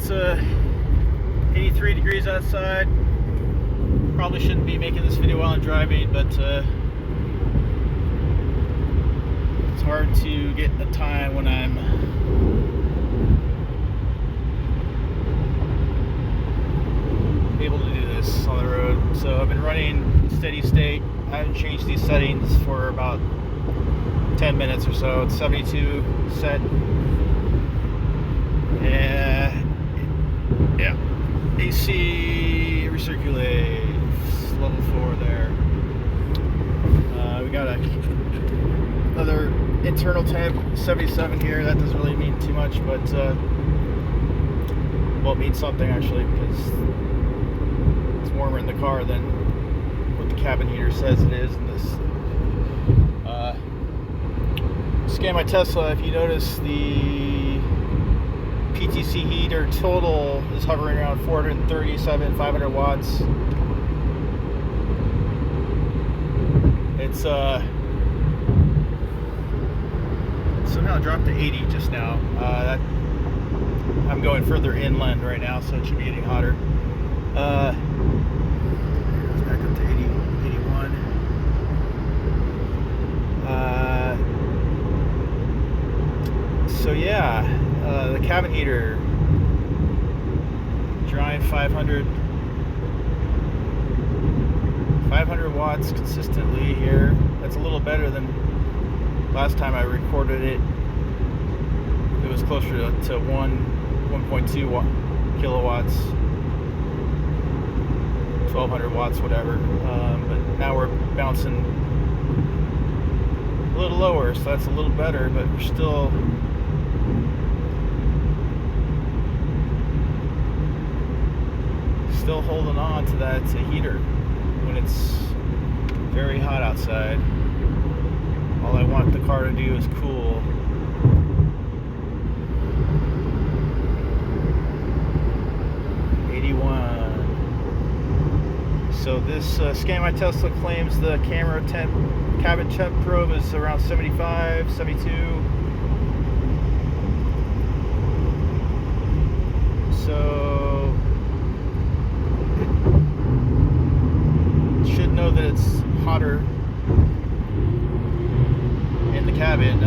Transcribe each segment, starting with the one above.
It's 83 degrees outside. Probably shouldn't be making this video while I'm driving, but it's hard to get a time when I'm able to do this on the road. So I've been running steady state. I haven't changed these settings for about 10 minutes or so. It's 72 set. Yeah, AC recirculates, level 4 there. We got another internal temp, 77 here. That doesn't really mean too much, but well, it means something actually, because it's warmer in the car than what the cabin heater says it is in this. Scanmytesla, if you notice, the PTC heater total is hovering around 437, 500 watts. It's somehow dropped to 80 just now. I'm going further inland right now, so it should be getting hotter. Back up to 80, 81. So yeah, the cabin heater drawing 500 watts consistently here. That's a little better than last time I recorded it. It was closer to 1.2 kilowatts, 1200 watts, whatever. But now we're bouncing a little lower, so that's a little better, but we're still holding on to that heater when it's very hot outside. All I want the car to do is cool. So this scanmytesla claims the camera cabin temp probe is around 75, 72. So it should know that it's hotter in the cabin.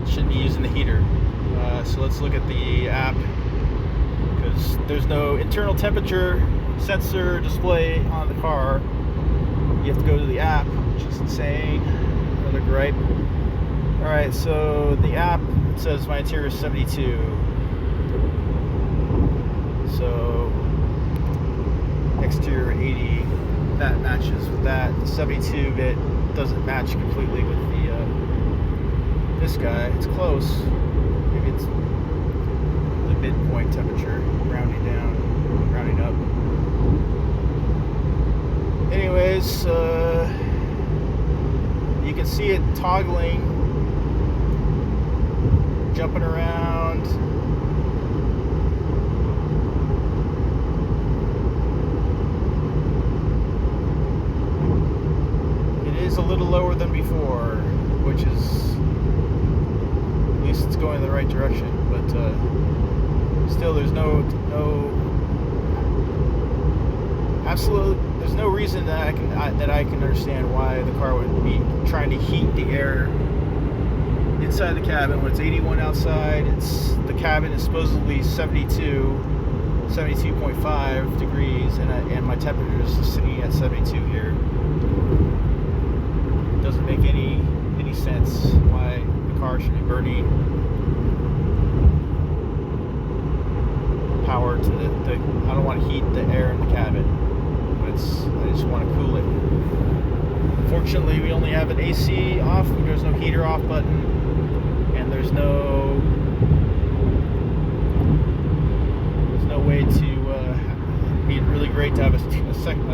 Shouldn't be using the heater. So let's look at the app, because there's no internal temperature sensor display on the car. You have to go to the app, which is insane. Another gripe. Alright, so the app says my interior is 72. So exterior 80, that matches with that. The 72 bit doesn't match completely with the this guy. It's close. Maybe it's the midpoint temperature, rounding down, rounding up. Anyways, you can see it toggling, jumping around. It is a little lower than before, which is, at least it's going in the right direction, but still there's no there's no reason that I can understand why the car would be trying to heat the air inside the cabin when it's 81 outside. The cabin is supposedly 72.5 degrees, and my temperature is sitting at 72 here. It doesn't make any sense why the car should be burning power to the I don't want to heat the air in the cabin. I just want to cool it. Fortunately, we only have an AC off. There's no heater off button, and there's no way to. It'd be really great to have a second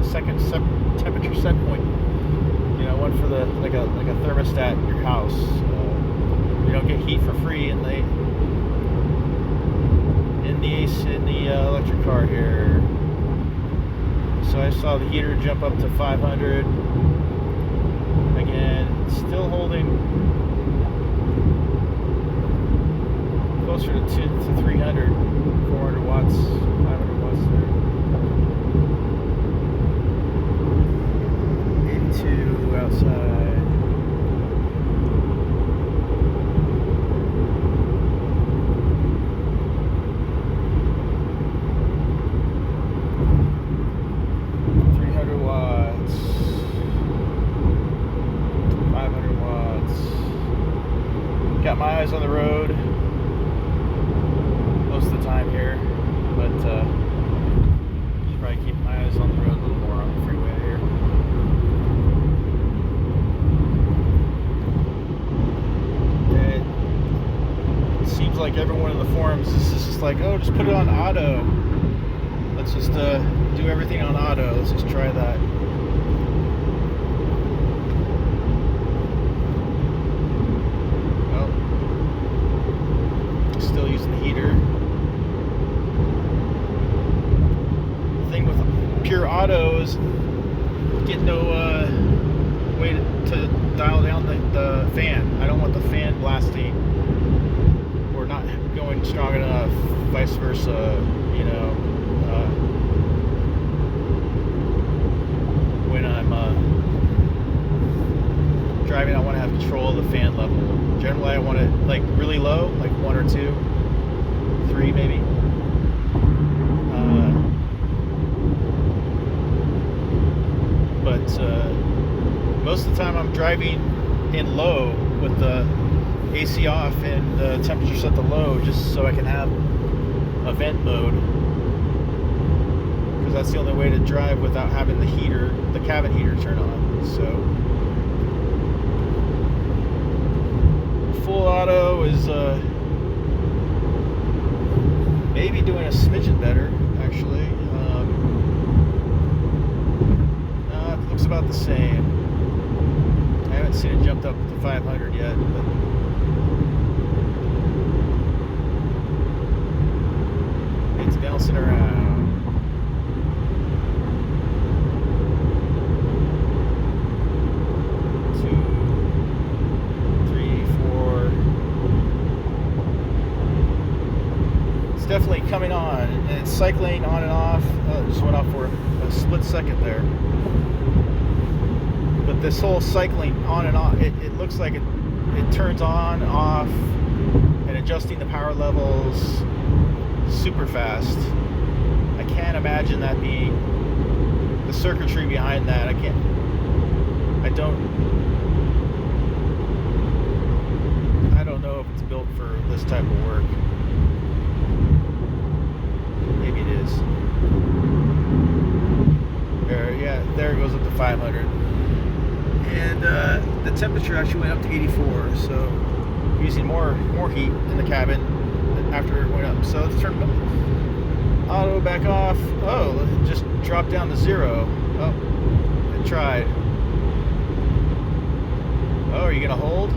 temperature set point. You know, one for the like a thermostat in your house. You don't get heat for free in the electric car here. So I saw the heater jump up to 500. Again, still holding got my eyes on the road most of the time here, but should probably keep my eyes on the road a little more on the freeway here. It seems like everyone in the forums is just like, oh, just put it on auto. Let's just do everything on auto. Let's just try that. Well, still using the heater. The thing with pure auto is get no way to dial down the fan. I don't want the fan blasting or not going strong enough, vice versa, you know. When I'm driving, I want to have control of the fan level. Generally, I want it like really low, like 1 or 2, 3 maybe. But most of the time I'm driving in low with the AC off and the temperature set to low, just so I can have a vent mode. Because that's the only way to drive without having the heater, the cabin heater, turn on. So full auto is maybe doing a smidgen better, actually. It looks about the same. I haven't seen it jumped up to 500 yet, but it's bouncing around. 2, 3, 4. It's definitely coming on, and it's cycling on and off. Oh, it just went off for a split second there. But this whole cycling on and off, it looks like it turns on, off, and adjusting the power levels super fast. I can't imagine that being the circuitry behind that. I don't know if it's built for this type of work. Maybe it is. There it goes up to 500. And the temperature actually went up to 84, so using more heat in the cabin after it went up. So let's turn auto back off. Oh, it just dropped down to 0. Oh, it tried. Oh, are you gonna hold?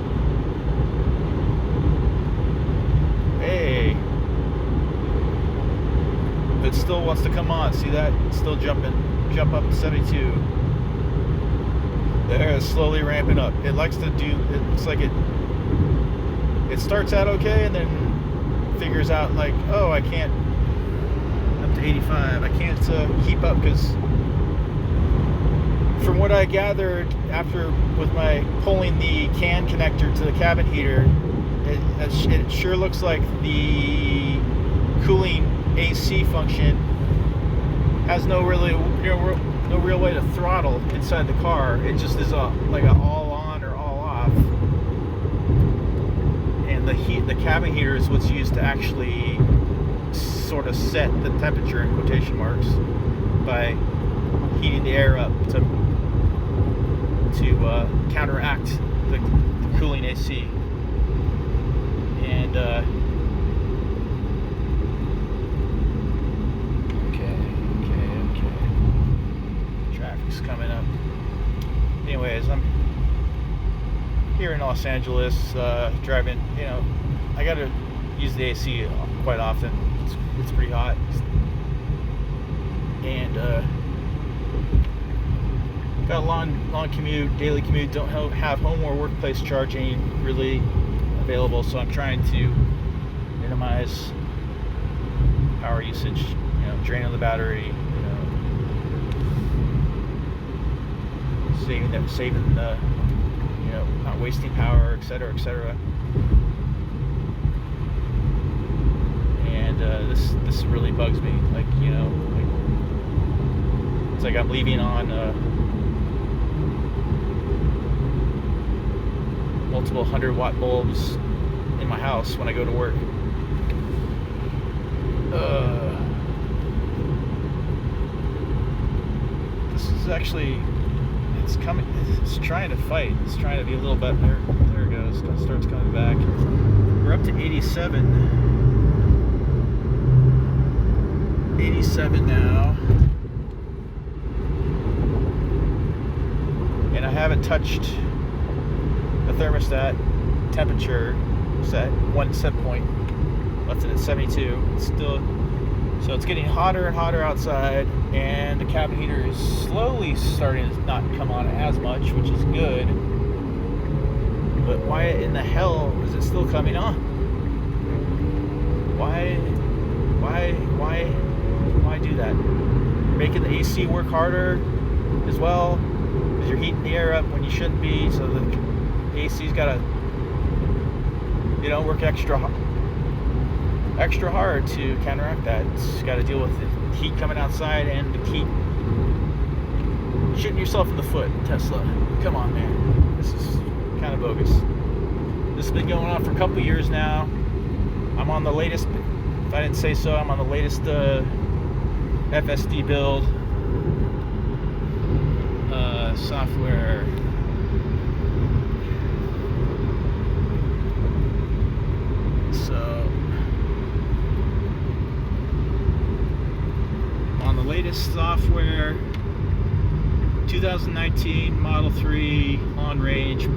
Hey, it still wants to come on. See that? It's still jumping. Jump up to 72. There, it's slowly ramping up. It likes to do. It looks like it starts out okay, and then figures out like, oh, I can't. Up to 85. I can't keep up, because from what I gathered after with my pulling the CAN connector to the cabin heater, it sure looks like the cooling AC function has no real way to throttle inside the car. It just is like a all on or all off. And the cabin heater is what's used to actually sort of set the temperature in quotation marks by heating the air up to counteract the cooling AC. And okay. Traffic's coming up. Anyways, I'm here in Los Angeles, driving. You know, I gotta use the AC quite often. It's pretty hot, and got a long commute, daily commute. Don't have home or workplace charging really available, so I'm trying to minimize power usage. You know, draining the battery. You know, saving the, you know, not wasting power, etc., etc. And this really bugs me. Like, you know, it's like I'm leaving on multiple 100-watt bulbs in my house when I go to work. This is actually, it's coming, it's trying to fight. It's trying to be a little bit, there it goes, it starts coming back. We're up to 87. 87 now. And I haven't touched the thermostat temperature set, one set point. Left it at 72. It's still, so it's getting hotter and hotter outside, and the cabin heater is slowly starting to not come on as much, which is good. But why in the hell is it still coming on? Why do that? You're making the AC work harder as well, because you're heating the air up when you shouldn't be. So the AC's got to, work extra hard to counteract that. It's got to deal with the heat coming outside and the heat shooting yourself in the foot. Tesla, come on, man. This is kind of bogus. This has been going on for a couple years now. I'm on the latest, if I didn't say so, I'm on the latest FSD build software. So on the latest software, 2019 Model 3 long range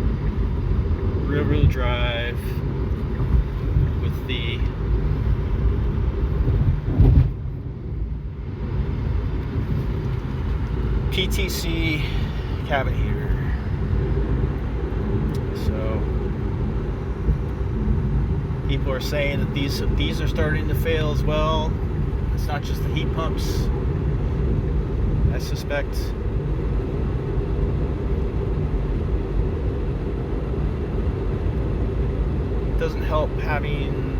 rear-wheel drive with the PTC cabin heater. So people are saying that these are starting to fail as well. It's not just the heat pumps, I suspect. It doesn't help having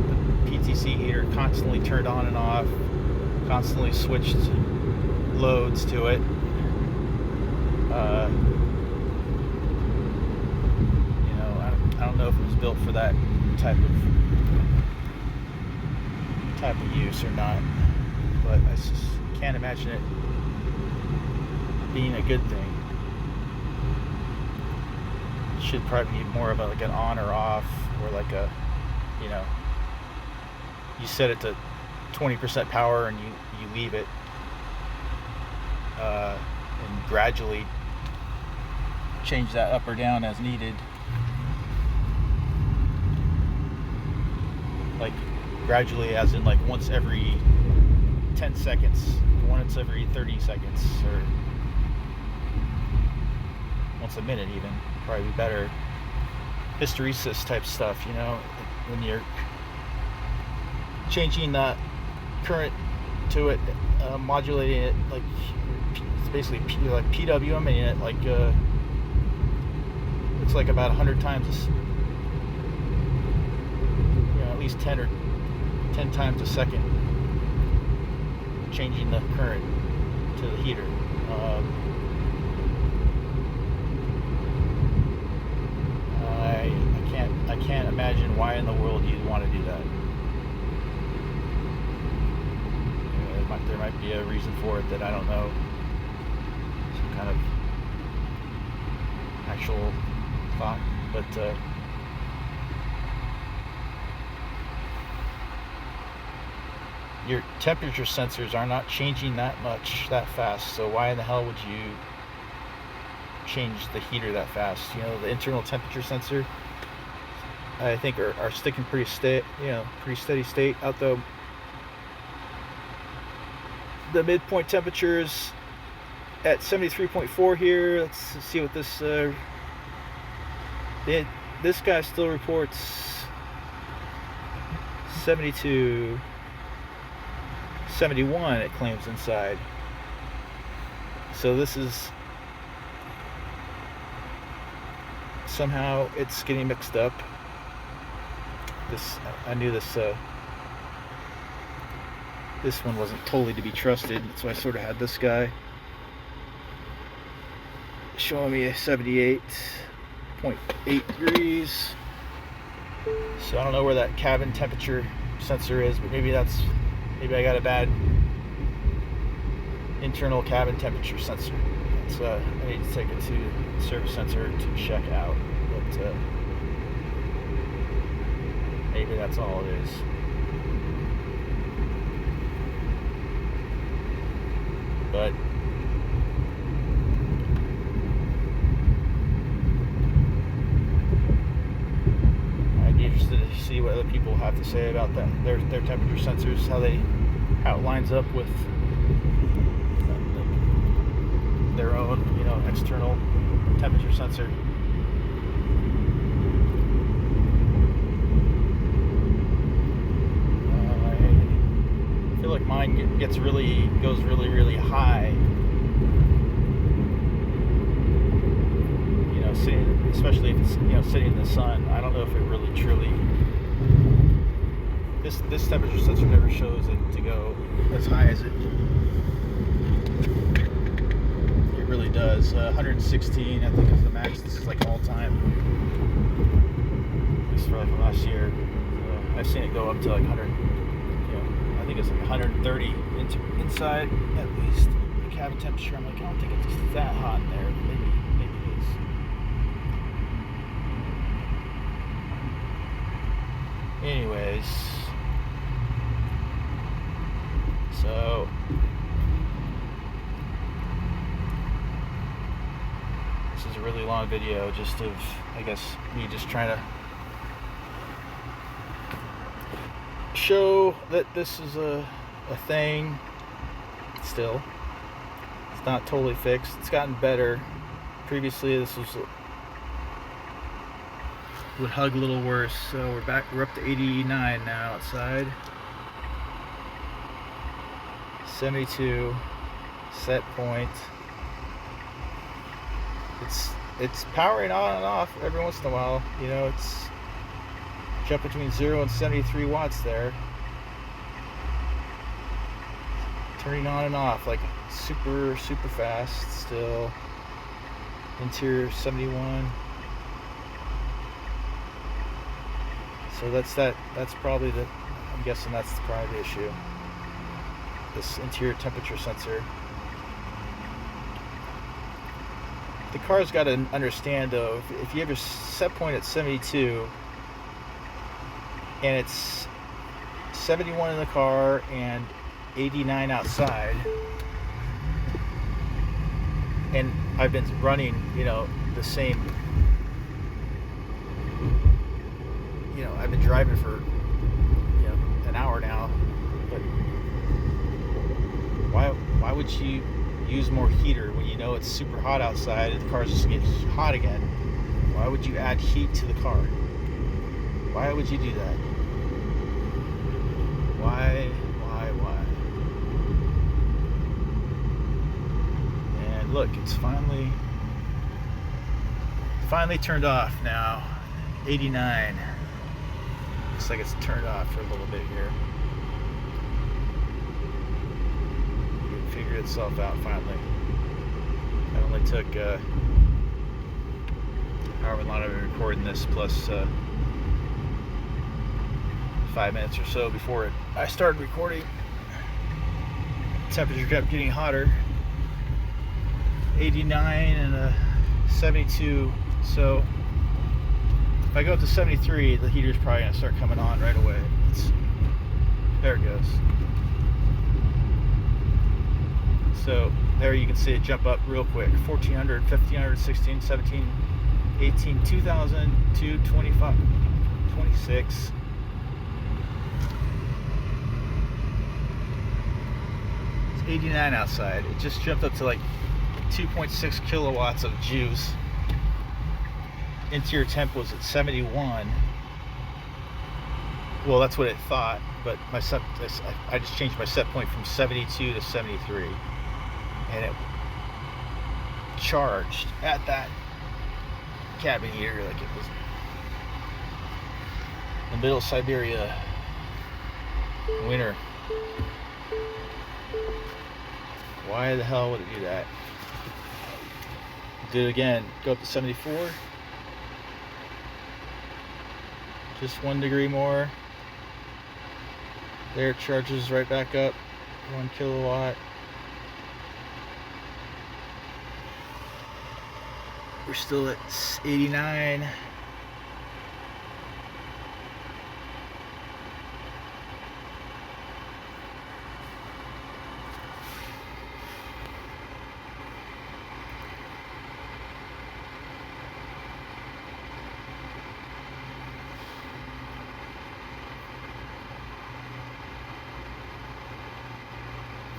the PTC heater constantly turned on and off, constantly switched loads to it. I don't know if it was built for that type of use or not, but I just can't imagine it being a good thing. It should probably be more of like an on or off, or like a, you set it to 20% power and you leave it, and gradually change that up or down as needed. Like gradually, as in like once every 10 seconds, once every 30 seconds, or once a minute even, probably be better. Hysteresis type stuff, when you're changing the current to it, modulating it, like it's basically like PWMing it, like it's like about 100 times, at least 10 times a second, changing the current to the heater. I can't imagine why in the world you'd want to do that. There might be a reason for it that I don't know. Some kind of actual thought, but your temperature sensors are not changing that fast, so why in the hell would you change the heater that fast? The internal temperature sensor, I think are sticking pretty steady state. Out the midpoint temperatures at 73.4 here. Let's see what this this guy still reports 72, 71 it claims inside. So this is somehow it's getting mixed up. I knew this one wasn't totally to be trusted, so I sort of had this guy showing me a 78.8 degrees. So I don't know where that cabin temperature sensor is, but maybe I got a bad internal cabin temperature sensor. So I need to take it to the service center to check out. But maybe that's all it is. But I'd be interested to see what other people have to say about that, their temperature sensors, how it lines up with their own, external temperature sensor. I feel like mine goes really high. Especially if it's sitting in the sun. I don't know if it really truly. This temperature sensor never shows it to go as high as it really does. 116, I think, is the max. This is like all time. At least for last year. I've seen it go up to like 100. I think it's like 130 inside at least. The cabin temperature. I'm like, I don't think it's that hot in there. Maybe it is. Anyways, so this is a really long video just of, I guess, me just trying to show that this is a thing still. It's not totally fixed. It's gotten better. Previously this would hug a little worse. So we're up to 89 now outside. 72 set point. It's powering on and off every once in a while. It's jump between 0 and 73 watts there. Turning on and off like super fast still. Interior 71. So that's probably I'm guessing that's probably the issue. This interior temperature sensor. The car's got to understand though, if you have your set point at 72 and it's 71 in the car and 89 outside, and I've been running, the same, I've been driving for, an hour now, but why would you use more heater when it's super hot outside and the car's just getting hot again? Why would you add heat to the car? Why would you do that? Why? And look, it's finally turned off now. 89. Looks like it's turned off for a little bit here. It figured itself out finally. It only took however long I've been recording this, plus 5 minutes or so before I started recording. Temperature kept getting hotter. 89 and 72. So if I go up to 73, the heater's probably gonna start coming on right away. There it goes. So there you can see it jump up real quick. 1400, 1500, 16, 17, 18, 2000, 2, 25, 26. It's 89 outside. It just jumped up to like 2.6 kilowatts of juice. Interior temp was at 71. Well, that's what it thought, but I just changed my set point from 72 to 73, and it charged at that cabin heater like it was in the middle of Siberia winter. Why the hell would it do that? Do it again. Go up to 74. Just 1 degree more. There it charges right back up. 1 kilowatt. We're still at 89.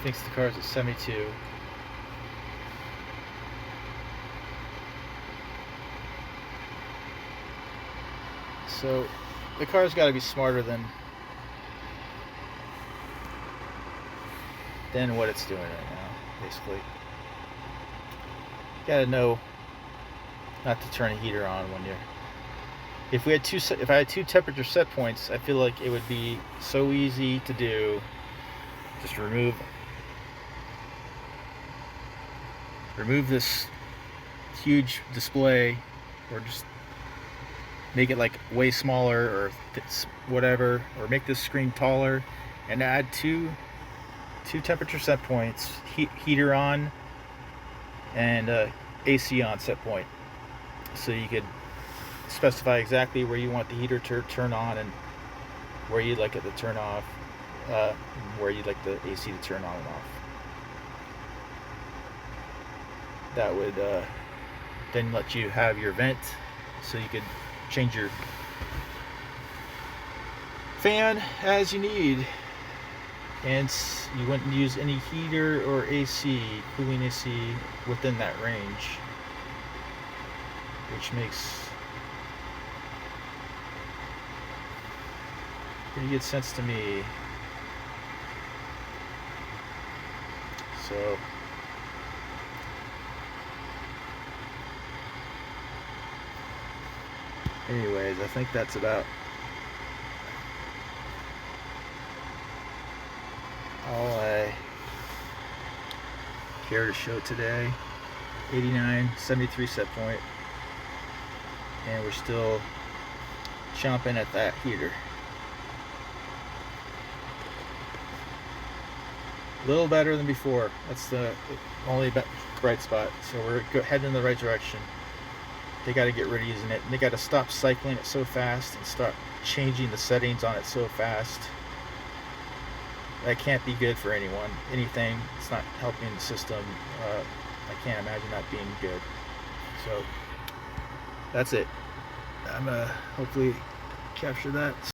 Thinks the car's at 72. So the car's got to be smarter than what it's doing right now, basically. You gotta know not to turn a heater on when you're. If I had two temperature set points, I feel like it would be so easy to do. Just remove this huge display, or just make it like way smaller, or whatever, or make this screen taller, and add two temperature set points, heater on and AC on set point, so you could specify exactly where you want the heater to turn on and where you'd like it to turn off, where you'd like the AC to turn on and off. That would then let you have your vent, so you could change your fan as you need, and you wouldn't use any heater or cooling AC within that range, which makes pretty good sense to me. So anyways, I think that's about all I care to show today. 89, 73 set point, and we're still chomping at that heater. A little better than before. That's the only bright spot. So we're heading in the right direction. They got to get rid of using it, and they got to stop cycling it so fast and start changing the settings on it so fast. That can't be good for anything. It's not helping the system. I can't imagine that being good. So that's it. I'm gonna hopefully capture that.